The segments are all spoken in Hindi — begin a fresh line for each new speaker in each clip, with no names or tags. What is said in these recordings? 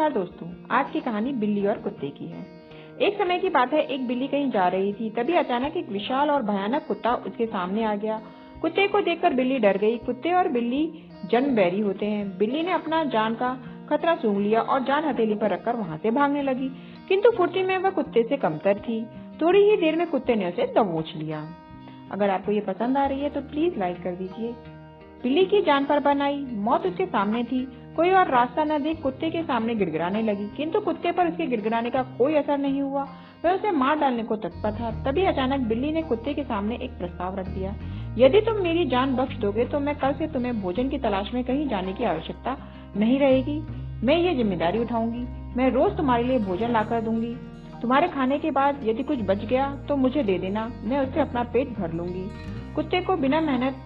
नमस्कार दोस्तों, आज की कहानी बिल्ली और कुत्ते की है। एक समय की बात है, एक बिल्ली कहीं जा रही थी। तभी अचानक एक विशाल और भयानक कुत्ता उसके सामने आ गया। कुत्ते को देखकर बिल्ली डर गई। कुत्ते और बिल्ली जन्म बैरी होते हैं। बिल्ली ने अपना जान का खतरा सूंघ लिया और जान हथेली पर रखकर वहां से भागने लगी, किंतु फुर्ती में वह कुत्ते से कमतर थी। थोड़ी ही देर में कुत्ते ने उसे दबोच लिया। अगर आपको ये पसंद आ रही है तो प्लीज लाइक कर दीजिए। बिल्ली की जान पर बन आई, मौत उसके सामने थी। कोई और रास्ता न देख कुत्ते के सामने गिड़गिड़ाने लगी, किंतु कुत्ते पर उसके गिड़गिड़ाने का कोई असर नहीं हुआ। वह उसे मार डालने को तत्पर था। तभी अचानक बिल्ली ने कुत्ते के सामने एक प्रस्ताव रख दिया। यदि तुम मेरी जान बख्श दोगे तो मैं कल से तुम्हें भोजन की तलाश में कहीं जाने की आवश्यकता नहीं रहेगी। मैं ये जिम्मेदारी उठाऊंगी। मैं रोज तुम्हारे लिए भोजन लाकर दूंगी। तुम्हारे खाने के बाद यदि कुछ बच गया तो मुझे दे देना, मैं उससे अपना पेट भर लूंगी। कुत्ते को बिना मेहनत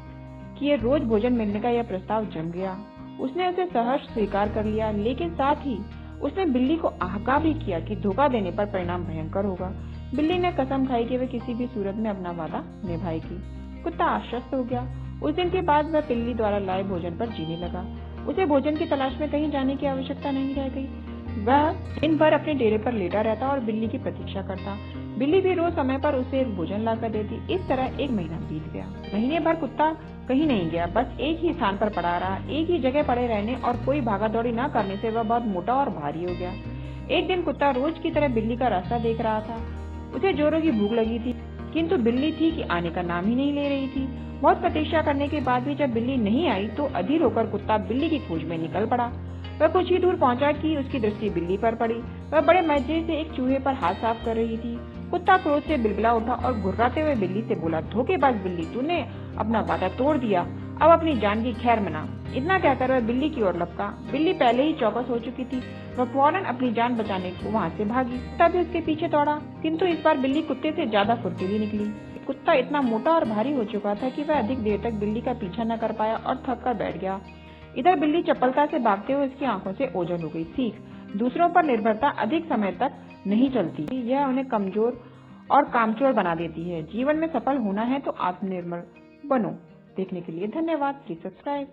किए रोज भोजन मिलने का यह प्रस्ताव जम गया। उसने उसे सहर्ष स्वीकार कर लिया, लेकिन साथ ही उसने बिल्ली को आगाह भी किया कि धोखा देने पर परिणाम भयंकर होगा। बिल्ली ने कसम खाई कि वह किसी भी सूरत में अपना वादा निभाएगी। कुत्ता आश्वस्त हो गया। उस दिन के बाद वह बिल्ली द्वारा लाए भोजन पर जीने लगा। उसे भोजन की तलाश में कहीं जाने की आवश्यकता नहीं रह गई। वह दिन भर अपने डेरे पर लेटा रहता और बिल्ली की प्रतीक्षा करता। बिल्ली भी रोज समय पर उसे भोजन लाकर देती। इस तरह एक महीना बीत गया। महीने भर कुत्ता कहीं नहीं गया, बस एक ही स्थान पर पड़ा रहा। एक ही जगह पड़े रहने और कोई भागा दौड़ी न करने से वह बहुत मोटा और भारी हो गया। एक दिन कुत्ता रोज की तरह बिल्ली का रास्ता देख रहा था। उसे जोरों की भूख लगी थी, किंतु बिल्ली थी कि आने का नाम ही नहीं ले रही थी। बहुत प्रतीक्षा करने के बाद भी जब बिल्ली नहीं आई तो अधीर होकर कुत्ता बिल्ली की खोज में निकल पड़ा। वह कुछ ही दूर पहुंचा कि उसकी दृष्टि बिल्ली पर पड़ी। वह बड़े मजे से एक चूहे पर हाथ साफ कर रही थी। कुत्ता क्रोध से बिलबिला उठा और घुर्राते हुए बिल्ली से बोला, धोखेबाज बिल्ली, तूने अपना वादा तोड़ दिया। अब अपनी जान की खैर मना। इतना कहकर वह बिल्ली की ओर लपका। बिल्ली पहले ही चौकस हो चुकी थी। वह फौरन अपनी जान बचाने को वहां से भागी। कुत्ता भी उसके पीछे दौड़ा, किंतु इस बार बिल्ली कुत्ते से ज्यादा फुर्तीली निकली। कुत्ता इतना मोटा और भारी हो चुका था कि वह अधिक देर तक बिल्ली का पीछा न कर पाया और थक कर बैठ गया। इधर बिल्ली चपलता से भागते हुए उसकी आंखों से ओझल हो गई। सीख, दूसरों पर निर्भरता अधिक समय तक नहीं चलती, यह उन्हें कमजोर और कामचोर बना देती है। जीवन में सफल होना है तो आत्मनिर्भर बनो। देखने के लिए धन्यवाद। Please subscribe.